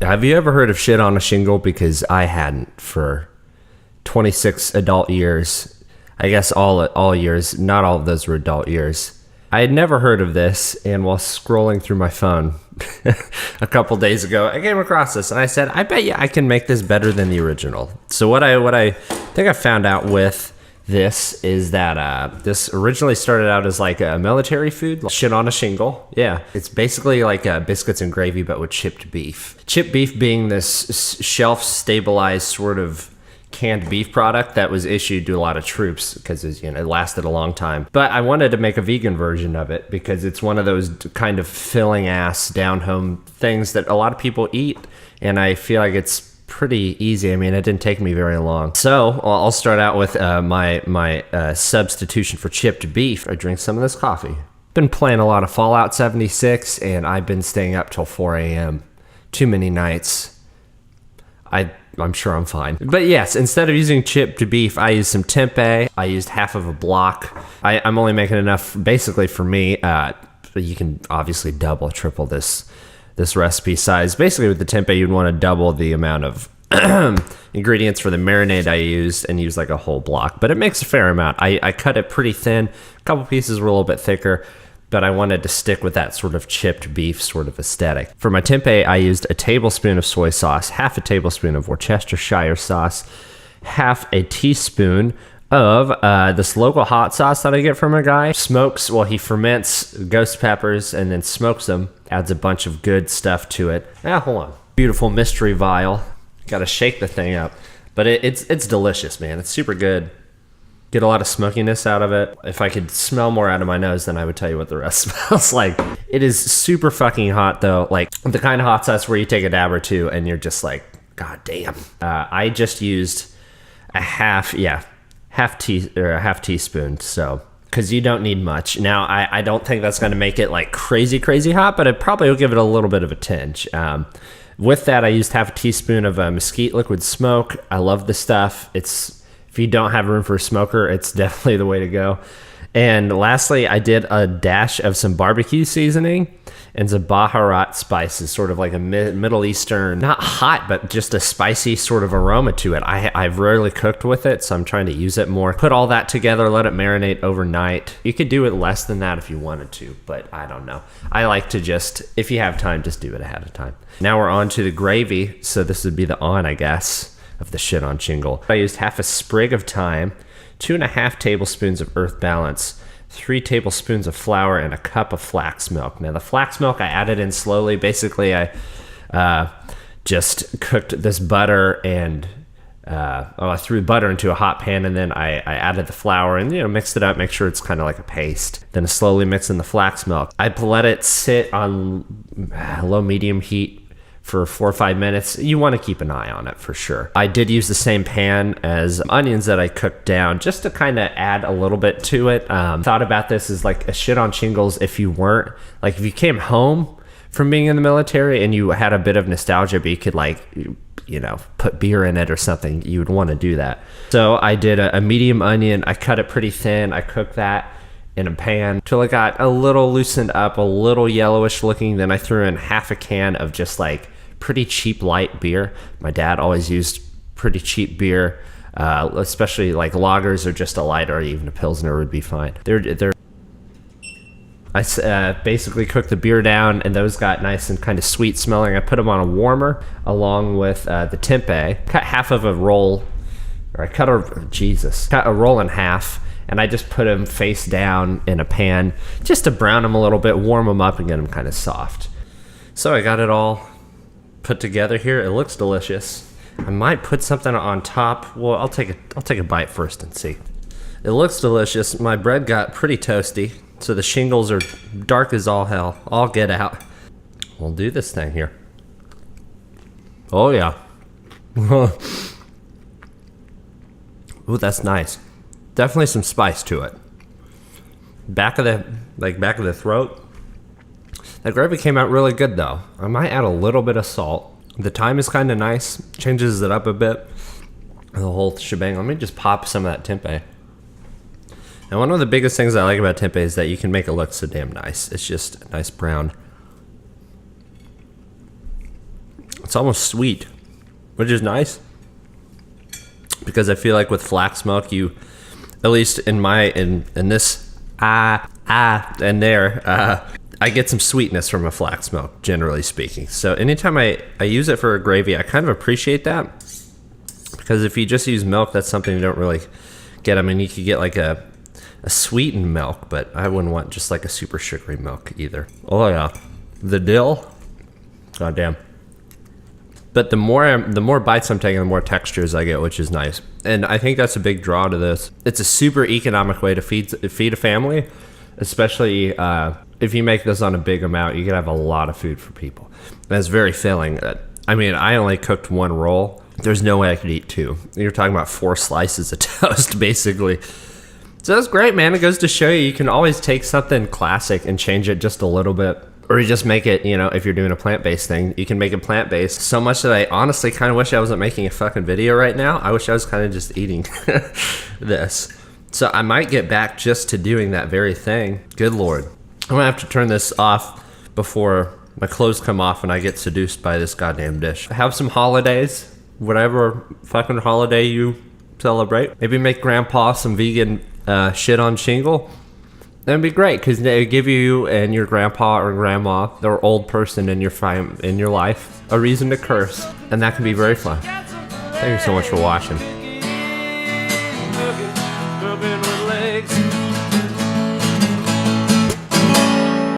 Have you ever heard of shit on a shingle? Because I hadn't for 26 adult years. I guess all years. Not all of those were adult years. I had never heard of this, and while scrolling through my phone a couple days ago, I came across this, and I said, I bet you I can make this better than the original. So what I think I found out with this is that this originally started out as like a military food, like shit on a shingle. Yeah, it's basically like biscuits and gravy, but with chipped beef. Chipped beef being this shelf-stabilized sort of canned beef product that was issued to a lot of troops because it lasted a long time. But I wanted to make a vegan version of it because it's one of those kind of filling ass down-home things that a lot of people eat, and I feel like it's pretty easy. I mean, it didn't take me very long. So I'll start out with my substitution for chipped beef. I drink some of this coffee. Been playing a lot of Fallout 76, and I've been staying up till 4 a.m. Too many nights. I'm sure I'm fine. But yes, instead of using chipped beef, I used some tempeh. I used half of a block. I'm only making enough basically for me. But you can obviously double, triple this recipe size. Basically with the tempeh, you'd want to double the amount of ingredients for the marinade I used and use like a whole block, but it makes a fair amount. I cut it pretty thin. A couple pieces were a little bit thicker, but I wanted to stick with that sort of chipped beef sort of aesthetic. For my tempeh, I used a tablespoon of soy sauce, half a tablespoon of Worcestershire sauce, half a teaspoon of this local hot sauce that I get from a guy. He ferments ghost peppers and then smokes them. Adds a bunch of good stuff to it. Hold on. Beautiful mystery vial. Gotta shake the thing up. But it's delicious, man. It's super good. Get a lot of smokiness out of it. If I could smell more out of my nose, then I would tell you what the rest smells like. It is super fucking hot, though. Like the kind of hot sauce where you take a dab or two and you're just like, God damn. I just used a half teaspoon, so because you don't need much. Now I don't think that's going to make it like crazy hot, but it probably will give it a little bit of a tinge. With that, I used half a teaspoon of mesquite liquid smoke. I love this stuff. If you don't have room for a smoker, it's definitely the way to go. And lastly, I did a dash of some barbecue seasoning and some Baharat spices, sort of like a Middle Eastern, not hot, but just a spicy sort of aroma to it. I've rarely cooked with it, so I'm trying to use it more. Put all that together, let it marinate overnight. You could do it less than that if you wanted to, but I don't know. I like to just, if you have time, just do it ahead of time. Now we're on to the gravy, so this would be the I guess, of the shit on shingle. I used half a sprig of thyme, 2.5 tablespoons of earth balance, 3 tablespoons of flour, and a cup of flax milk. Now the flax milk I added in slowly. Basically I just cooked this butter and I threw butter into a hot pan, and then I added the flour and mixed it up, make sure it's kind of like a paste. Then slowly mix in the flax milk. I let it sit on low medium heat for 4 or 5 minutes. You want to keep an eye on it for sure. I did use the same pan as onions that I cooked down just to kind of add a little bit to it. Thought about this as like a shit on shingles if you weren't, like if you came home from being in the military and you had a bit of nostalgia, but you could like, put beer in it or something, you would want to do that. So I did a medium onion. I cut it pretty thin. I cooked that in a pan till it got a little loosened up, a little yellowish looking. Then I threw in half a can of just like pretty cheap light beer. My dad always used pretty cheap beer, especially like lagers or just a light, or even a Pilsner would be fine. I basically cooked the beer down, and those got nice and kind of sweet smelling. I put them on a warmer along with the tempeh. Cut half of a roll, or I cut a roll in half, and I just put them face down in a pan just to brown them a little bit, warm them up, and get them kind of soft. So I got it all put together here. It looks delicious. I might put something on top. Well, I'll take a bite first and see. It looks delicious. My bread got pretty toasty, so the shingles are dark as all hell. I'll get out. We'll do this thing here. Oh yeah. Ooh, that's nice. Definitely some spice to it. Back of the throat. The gravy came out really good though. I might add a little bit of salt. The thyme is kind of nice. Changes it up a bit. The whole shebang. Let me just pop some of that tempeh. Now one of the biggest things I like about tempeh is that you can make it look so damn nice. It's just a nice brown. It's almost sweet, which is nice. Because I feel like with flax milk, you, at least in this, and there, I get some sweetness from a flax milk, generally speaking. So anytime I use it for a gravy, I kind of appreciate that. Because if you just use milk, that's something you don't really get. I mean, you could get like a sweetened milk, but I wouldn't want just like a super sugary milk either. Oh yeah, the dill, goddamn. But the more bites I'm taking, the more textures I get, which is nice. And I think that's a big draw to this. It's a super economic way to feed a family, especially if you make this on a big amount. You can have a lot of food for people. And it's very filling. I mean, I only cooked one roll. There's no way I could eat two. You're talking about 4 slices of toast, basically. So that's great, man. It goes to show you can always take something classic and change it just a little bit. Or you just make it, if you're doing a plant-based thing, you can make it plant-based. So much that I honestly kind of wish I wasn't making a fucking video right now. I wish I was kind of just eating this. So I might get back just to doing that very thing. Good Lord. I'm going to have to turn this off before my clothes come off and I get seduced by this goddamn dish. Have some holidays, whatever fucking holiday you celebrate. Maybe make grandpa some vegan shit on shingle. That'd be great, because they give you and your grandpa or grandma, or old person in your life, a reason to curse, and that can be very fun. Thank you so much for watching.